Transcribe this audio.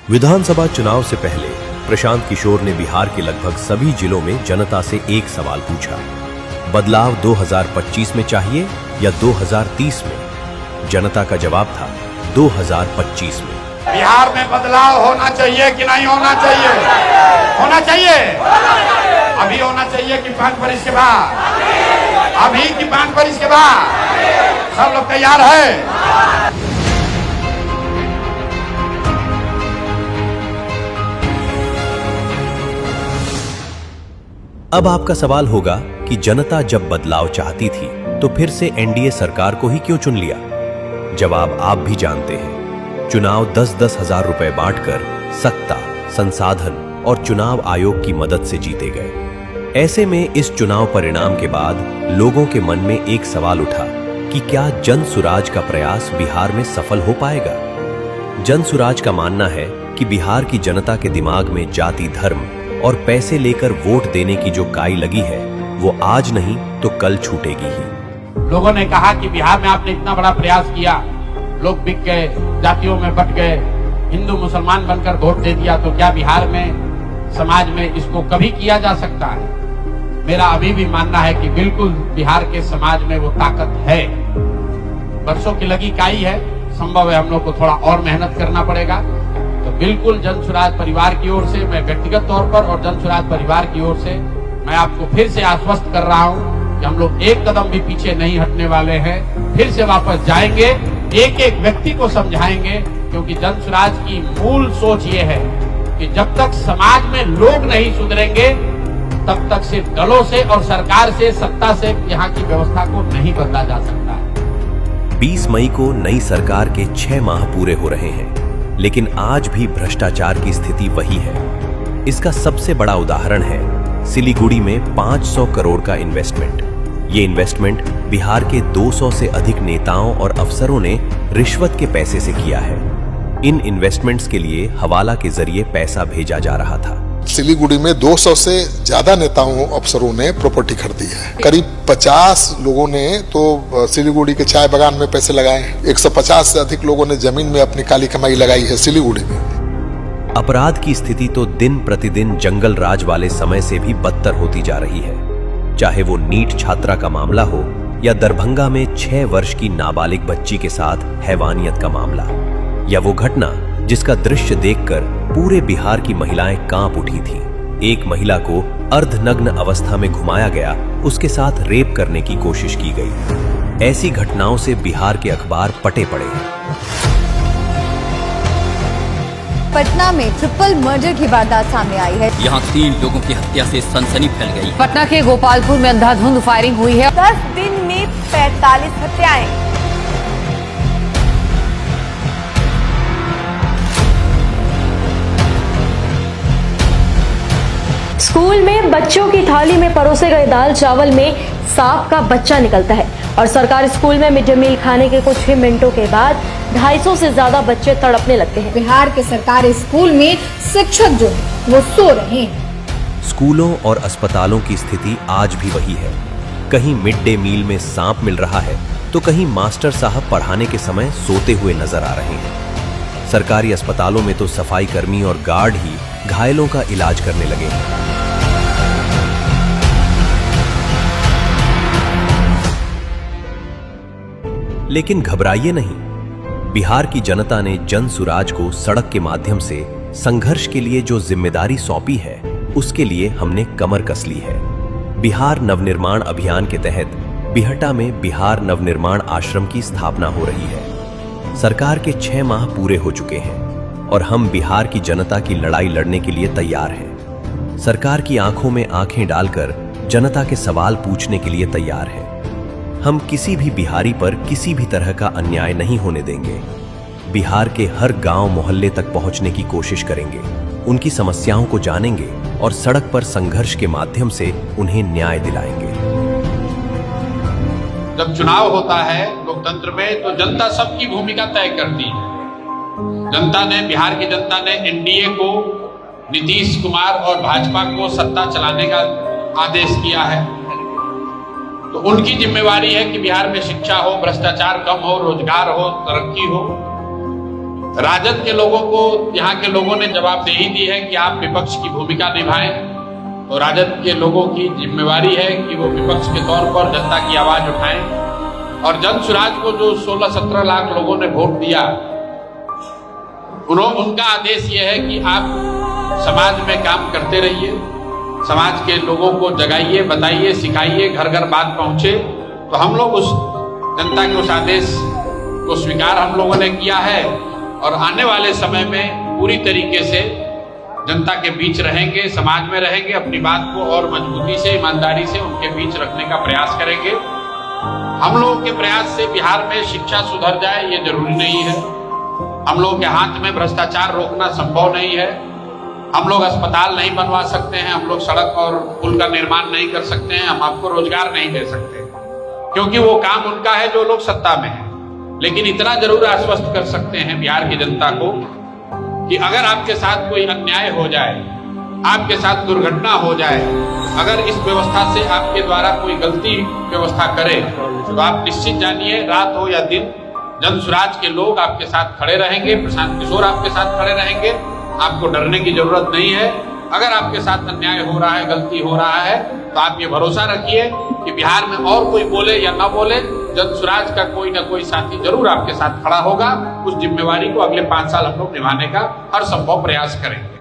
विधानसभा चुनाव से पहले प्रशांत किशोर ने बिहार के लगभग सभी जिलों में जनता से एक सवाल पूछा, बदलाव 2025 में चाहिए या 2030 में? जनता का जवाब था 2025 में। बिहार में बदलाव होना चाहिए कि नहीं होना चाहिए? होना चाहिए। अभी होना चाहिए कि 5 वर्ष के बाद? अभी कि 5 वर्ष के बाद? सब लोग तैयार है? अब आपका सवाल होगा कि जनता जब बदलाव चाहती थी तो फिर से एनडीए सरकार को ही क्यों चुन लिया? जवाब आप भी जानते हैं। चुनाव 10-10 हजार रुपए बांटकर सत्ता, संसाधन और चुनाव आयोग की मदद से जीते गए। ऐसे में इस चुनाव परिणाम के बाद लोगों के मन में एक सवाल उठा कि क्या जन सुराज का प्रयास बिहार में सफल हो पाएगा? जन सुराज का मानना है कि बिहार की जनता के दिमाग में जाति, धर्म और पैसे लेकर वोट देने की जो काई लगी है वो आज नहीं तो कल छूटेगी ही। लोगों ने कहा कि बिहार में आपने इतना बड़ा प्रयास किया, लोग बिक गए, जातियों में बट गए, हिंदू मुसलमान बनकर वोट दे दिया, तो क्या बिहार में समाज में इसको कभी किया जा सकता है? मेरा अभी भी मानना है कि बिल्कुल बिहार के समाज में वो ताकत है। वर्षों की लगी काई है, संभव है हम लोग को थोड़ा और मेहनत करना पड़ेगा। तो बिल्कुल जन सुराज परिवार की ओर से, मैं व्यक्तिगत तौर पर और जन सुराज परिवार की ओर से मैं आपको फिर से आश्वस्त कर रहा हूं कि हम लोग एक कदम भी पीछे नहीं हटने वाले हैं। फिर से वापस जाएंगे, एक एक व्यक्ति को समझाएंगे, क्योंकि जन सुराज की मूल सोच ये है कि जब तक समाज में लोग नहीं सुधरेंगे तब तक सिर्फ दलों से और सरकार से, सत्ता से यहाँ की व्यवस्था को नहीं बदला जा सकता है। 20 मई को नई सरकार के 6 माह पूरे हो रहे हैं, लेकिन आज भी भ्रष्टाचार की स्थिति वही है। इसका सबसे बड़ा उदाहरण है सिलीगुड़ी में 500 करोड़ का इन्वेस्टमेंट। ये इन्वेस्टमेंट बिहार के 200 से अधिक नेताओं और अफसरों ने रिश्वत के पैसे से किया है। इन इन्वेस्टमेंट्स के लिए हवाला के जरिए पैसा भेजा जा रहा था। सिलीगुड़ी में 200 से ज्यादा नेताओं अफसरों ने प्रॉपर्टी खरीदी है। करीब 50 लोगों ने तो सिलीगुड़ी के चाय बागान में पैसे लगाए हैं। 150 से अधिक लोगों ने जमीन में अपनी काली कमाई लगाई है सिलीगुड़ी में। अपराध की स्थिति तो दिन प्रतिदिन जंगल राज वाले समय से भी बदतर होती जा रही है। चाहे वो नीट छात्रा का मामला हो या दरभंगा में 6 वर्ष की नाबालिग बच्ची के साथ हैवानियत का मामला, या वो घटना जिसका दृश्य देखकर पूरे बिहार की महिलाएं कांप उठी थी। एक महिला को अर्धनग्न अवस्था में घुमाया गया, उसके साथ रेप करने की कोशिश की गई। ऐसी घटनाओं से बिहार के अखबार पटे पड़े हैं। पटना में ट्रिपल मर्डर की वारदात सामने आई है। यहाँ 3 लोगों की हत्या से सनसनी फैल गई। पटना के गोपालपुर में अंधाधुंध फायरिंग हुई है। 10 दिन में 45 हत्याएं। स्कूल में बच्चों की थाली में परोसे गए दाल चावल में सांप का बच्चा निकलता है और सरकारी स्कूल में मिड डे मील खाने के कुछ ही मिनटों के बाद 250 से ज्यादा बच्चे तड़पने लगते हैं। बिहार के सरकारी स्कूल में शिक्षक जो है वो सो रहे हैं। स्कूलों और अस्पतालों की स्थिति आज भी वही है। कहीं मिड डे मील में सांप मिल रहा है तो कहीं मास्टर साहब पढ़ाने के समय सोते हुए नजर आ रहे हैं। सरकारी अस्पतालों में तो सफाई कर्मी और गार्ड ही घायलों का इलाज करने लगे हैं। लेकिन घबराइए नहीं, बिहार की जनता ने जन सुराज को सड़क के माध्यम से संघर्ष के लिए जो जिम्मेदारी सौंपी है उसके लिए हमने कमर कस ली है। बिहार नवनिर्माण अभियान के तहत बिहटा में बिहार नवनिर्माण आश्रम की स्थापना हो रही है। सरकार के 6 माह पूरे हो चुके हैं और हम बिहार की जनता की लड़ाई लड़ने के लिए तैयार हैं। सरकार की आंखों में आंखें डालकर जनता के सवाल पूछने के लिए तैयार हैं। हम किसी भी बिहारी पर किसी भी तरह का अन्याय नहीं होने देंगे। बिहार के हर गांव मोहल्ले तक पहुंचने की कोशिश करेंगे, उनकी समस्याओं को जानेंगे और सड़क पर संघर्ष के माध्यम से उन्हें न्याय दिलाएंगे। जब चुनाव होता है लोकतंत्र में तो जनता सबकी भूमिका तय करती है। जनता ने, बिहार की जनता ने एनडीए को, नीतीश कुमार और भाजपा को सत्ता चलाने का आदेश किया है। तो उनकी जिम्मेवारी है कि बिहार में शिक्षा हो, भ्रष्टाचार कम हो, रोजगार हो, तरक्की हो। राजद के लोगों को यहाँ के लोगों ने जवाबदेही दी है कि आप विपक्ष की भूमिका निभाएं, तो राजद के लोगों की जिम्मेवारी है कि वो विपक्ष के तौर पर जनता की आवाज उठाएं। और जन सुराज को जो 16-17 लाख लोगों ने वोट दिया, उनका आदेश ये है कि आप समाज में काम करते रहिए, समाज के लोगों को जगाइए, बताइए, सिखाइए, घर घर बात पहुंचे। तो हम लोग उस जनता के उस आदेश को स्वीकार हम लोगों ने किया है और आने वाले समय में पूरी तरीके से जनता के बीच रहेंगे, समाज में रहेंगे, अपनी बात को और मजबूती से, ईमानदारी से उनके बीच रखने का प्रयास करेंगे। हम लोगों के प्रयास से बिहार में शिक्षा सुधर जाए ये जरूरी नहीं है, हम लोगों के हाथ में भ्रष्टाचार रोकना संभव नहीं है, हम लोग अस्पताल नहीं बनवा सकते हैं, हम लोग सड़क और पुल का निर्माण नहीं कर सकते हैं, हम आपको रोजगार नहीं दे सकते, क्योंकि वो काम उनका है जो लोग सत्ता में है। लेकिन इतना जरूर आश्वस्त कर सकते हैं बिहार की जनता को कि अगर आपके साथ कोई अन्याय हो जाए, आपके साथ दुर्घटना हो जाए, अगर इस व्यवस्था से आपके द्वारा कोई गलती व्यवस्था करे, तो आप निश्चित जानिए रात हो या दिन जन सुराज के लोग आपके साथ खड़े रहेंगे, प्रशांत किशोर आपके साथ खड़े रहेंगे, आपको डरने की जरूरत नहीं है। अगर आपके साथ अन्याय हो रहा है, गलती हो रहा है, तो आप ये भरोसा रखिए कि बिहार में और कोई बोले या ना बोले, जन सुराज का कोई ना कोई साथी जरूर आपके साथ खड़ा होगा। उस जिम्मेवारी को अगले 5 साल हम लोग निभाने का हर संभव प्रयास करेंगे।